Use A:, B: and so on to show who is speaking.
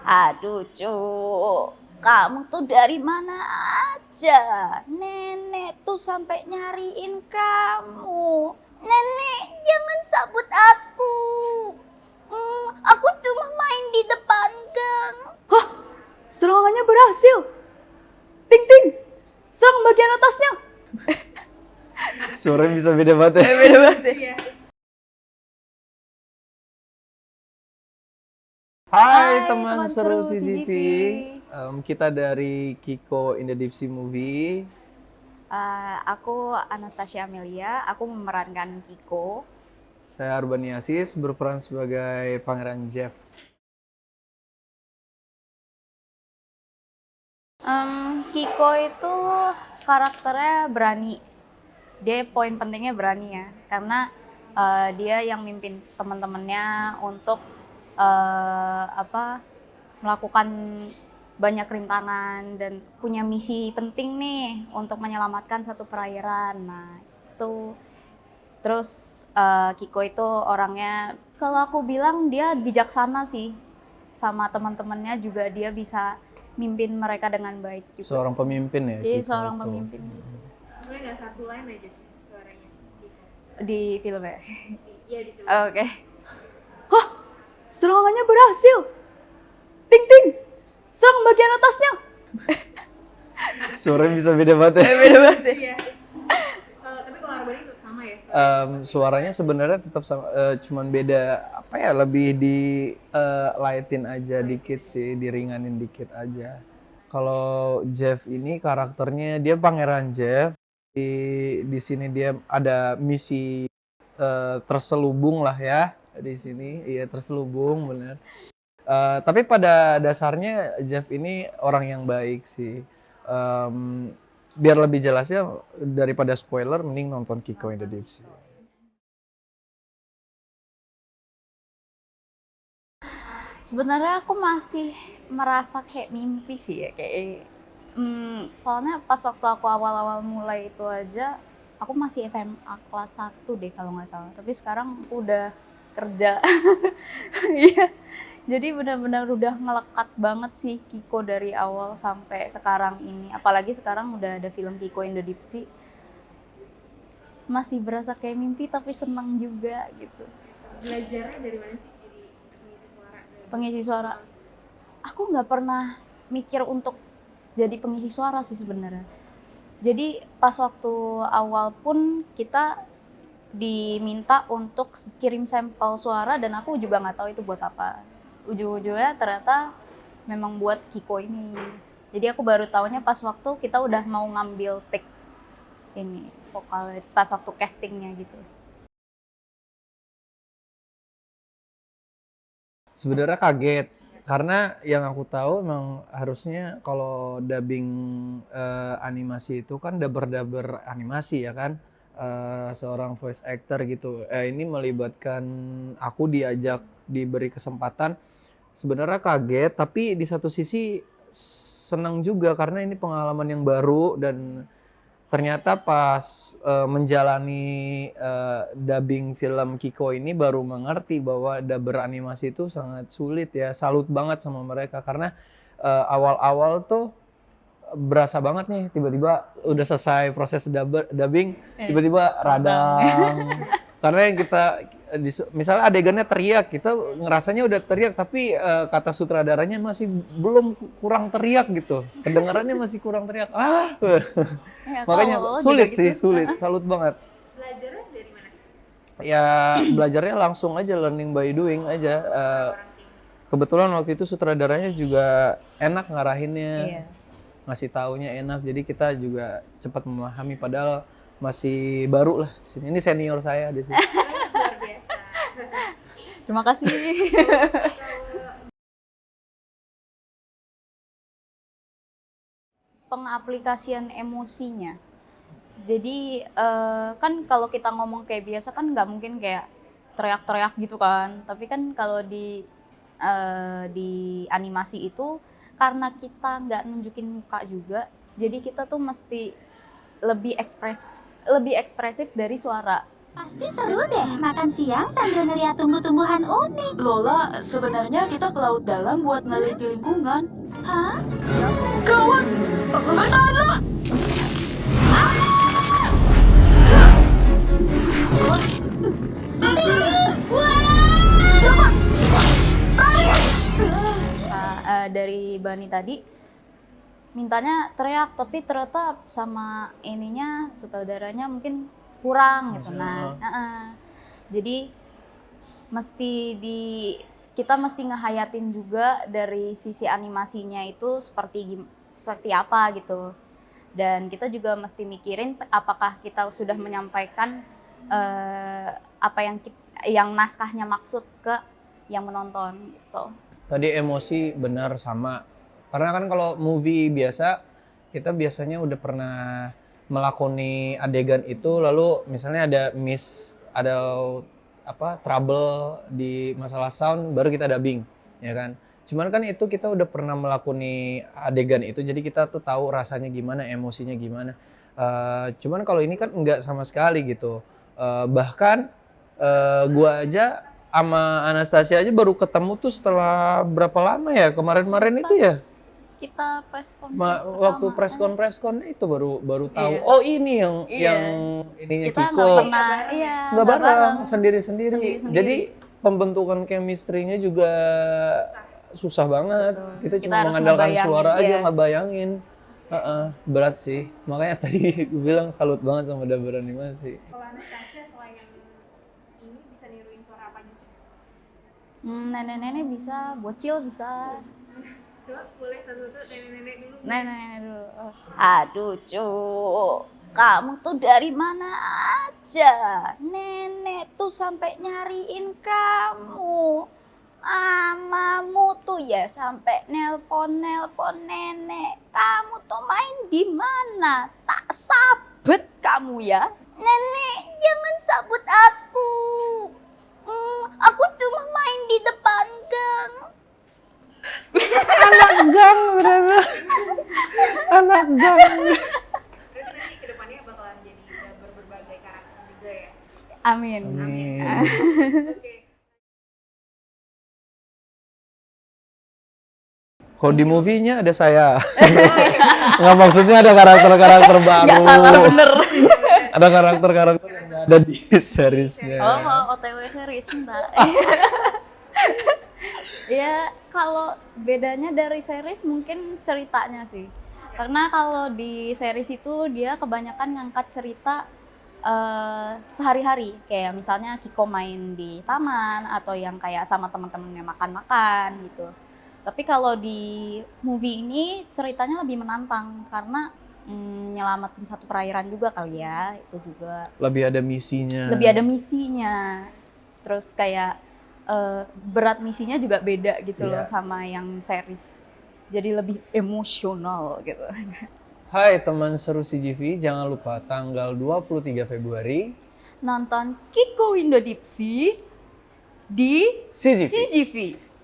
A: Aduh, Cuk. Kamu tuh dari mana aja? Nenek tuh sampai nyariin kamu. Nenek, jangan sabut aku. Aku cuma main di depan gang.
B: Hah? Serangannya berhasil. Ting ting. Serang bagian atasnya.
C: Suaranya bisa beda banget ya.
B: Beda banget ya.
C: Hai
A: Hai,
C: teman
A: teman
C: seru
A: seru
C: CGV.
A: CGV.
C: Kita dari Kiko in the Deep Sea Movie.
A: Aku Anastasia Amelia, aku memerankan Kiko.
C: Saya Arban Yasis, berperan sebagai Pangeran Jeff.
A: Kiko itu karakternya berani. Dia poin pentingnya berani ya, karena dia yang mimpin teman-temannya untuk melakukan banyak rintangan dan punya misi penting nih untuk menyelamatkan satu perairan. Nah itu terus Kiko itu orangnya, kalau aku bilang dia bijaksana sih, sama teman-temannya juga dia bisa mimpin mereka dengan baik juga.
C: Seorang pemimpin ya.
A: Dia
C: Kiko
A: seorang
C: itu.
A: pemimpin gitu.
D: Boleh nggak satu line aja suaranya?
A: Di filmnya.
D: Iya di film.
A: Oke.
B: Hah? Serangannya berhasil. Ting ting. Serang bagian atasnya.
C: Suaranya bisa beda banget ya.
B: Beda banget ya.
D: Iya. Tapi kalau Arban itu sama ya?
C: Suaranya sebenarnya tetap sama, cuman beda apa ya, lebih di lightin aja dikit sih, diringanin dikit aja. Kalau Jeff ini karakternya dia Pangeran Jeff. Di sini dia ada misi terselubung lah ya di sini. Iya, terselubung bener. Tapi pada dasarnya Jeff ini orang yang baik sih. Biar lebih jelasnya daripada spoiler, mending nonton Kiko in the Deep Sea.
A: Sebenarnya aku masih merasa kayak mimpi sih ya, kayak soalnya pas waktu aku awal-awal mulai itu aja aku masih SMA kelas 1 deh kalau nggak salah, tapi sekarang udah kerja. Iya, jadi benar-benar udah ngelekat banget sih Kiko dari awal sampai sekarang ini, apalagi sekarang udah ada film Kiko in the Deep Sea. Masih berasa kayak mimpi tapi senang juga gitu.
D: Belajarnya dari mana sih jadi pengisi suara?
A: Pengisi suara, aku nggak pernah mikir untuk jadi pengisi suara sih sebenarnya. Jadi pas waktu awal pun kita diminta untuk kirim sampel suara dan aku juga nggak tahu itu buat apa. Ujung-ujungnya ternyata memang buat Kiko ini. Jadi aku baru taunya pas waktu kita udah mau ngambil take ini vokal, pas waktu castingnya gitu.
C: Sebenarnya kaget karena yang aku tahu emang harusnya kalau dubbing animasi itu kan dubber animasi ya kan, seorang voice actor gitu. Ini melibatkan aku, diajak, diberi kesempatan. Sebenarnya kaget, tapi di satu sisi senang juga karena ini pengalaman yang baru dan ternyata pas menjalani dubbing film Kiko ini baru mengerti bahwa dubber animasi itu sangat sulit ya. Salut banget sama mereka karena awal-awal tuh berasa banget nih, tiba-tiba udah selesai proses dubbing, tiba-tiba radang. Karena yang kita misalnya adegannya teriak, kita ngerasanya udah teriak tapi kata sutradaranya masih belum, kurang teriak gitu. Kedengarannya masih kurang teriak.
A: Ya,
C: Makanya
A: kalau
C: sulit
A: juga
C: sih,
A: gitu.
C: sulit, salut banget.
D: Belajarnya dari mana?
C: Ya belajarnya langsung aja, learning by doing aja. Kebetulan waktu itu sutradaranya juga enak ngarahinnya.
A: Iya.
C: Ngasih taunya enak, jadi kita juga cepat memahami padahal masih baru lah. Ini senior saya di sini.
D: Luar biasa.
A: Terima kasih. Pengaplikasian emosinya. Jadi kan kalau kita ngomong kayak biasa kan nggak mungkin kayak teriak-teriak gitu kan. Tapi kan kalau di animasi itu karena kita nggak nunjukin muka juga, jadi kita tuh mesti lebih ekspresif dari suara.
E: Pasti seru deh makan siang sambil ngeliat tumbuh-tumbuhan unik.
B: Lola, sebenarnya kita ke laut dalam buat neliti lingkungan.
E: Hah?
B: Kawan, bertahanlah!
A: Dari Bani tadi mintanya teriak, tapi ternyata sama ininya sutradaranya mungkin kurang gitu. Jadi kita mesti ngehayatin juga dari sisi animasinya itu seperti apa gitu. Dan kita juga mesti mikirin apakah kita sudah menyampaikan apa yang naskahnya maksud ke yang menonton gitu.
C: Tadi emosi benar sama. Karena kan kalau movie biasa, kita biasanya udah pernah melakoni adegan itu, lalu misalnya ada trouble di masalah sound, baru kita dubbing, ya kan. Cuman kan itu kita udah pernah melakoni adegan itu, jadi kita tuh tahu rasanya gimana, emosinya gimana. Cuman kalau ini kan enggak sama sekali gitu. Bahkan gua aja sama Anastasia aja baru ketemu tuh setelah berapa lama ya, kemarin-kemarin itu ya?
A: Kita press conference
C: Waktu preskon itu baru tahu.
A: Iya.
C: Oh ini yang ininya
A: kita
C: Kiko.
A: nggak pernah
C: Nggak bareng, sendiri-sendiri.
A: Sendiri-sendiri.
C: Jadi pembentukan chemistry-nya juga susah banget.
A: Betul.
C: Kita
A: Kita
C: cuma
A: harus
C: mengandalkan
A: ngebayangin,
C: suara aja,
A: iya.
C: nggak bayangin. Berat sih. Makanya tadi gue bilang salut banget sama dapur animasi.
D: Kalau Anastasia selain ini bisa niruin suara apa aja sih?
A: Nenek-nenek bisa, bocil bisa.
D: Coba boleh satu-satu nenek-nenek dulu.
A: Nenek dulu. Aduh, Cuk. Kamu tuh dari mana aja? Nenek tuh sampai nyariin kamu. Mamamu tuh ya sampai nelpon nenek. Kamu tuh main di mana? Tak sabet kamu ya. Nenek, jangan sabut aku. Aku cuma main di depan gang.
C: Anak gang, bener-bener. Anak gang.
D: Berarti nanti kedepannya bakalan jadi berbagai karakter juga ya.
A: Amin.
D: Oke.
C: Kalau di movie-nya ada saya. Nggak, maksudnya ada karakter-karakter baru.
A: Nggak salah bener.
C: Ada karakter-karakter yang nggak ada di seriesnya.
A: Oh, mau OTW series minta. Ya, kalau bedanya dari series mungkin ceritanya sih. Karena kalau di series itu dia kebanyakan ngangkat cerita sehari-hari. Kayak misalnya Kiko main di taman atau yang kayak sama teman-temannya makan-makan gitu. Tapi kalau di movie ini ceritanya lebih menantang karena nyelamatin satu perairan juga kali ya, itu juga.
C: Lebih ada misinya.
A: Lebih ada misinya. Terus kayak berat misinya juga beda gitu loh
C: Iya.
A: sama yang series. Jadi lebih emosional gitu.
C: Hai teman seru CGV, jangan lupa tanggal 23 Februari
A: Nonton Kiko Indo Dipsi di
C: CGV.
A: CGV.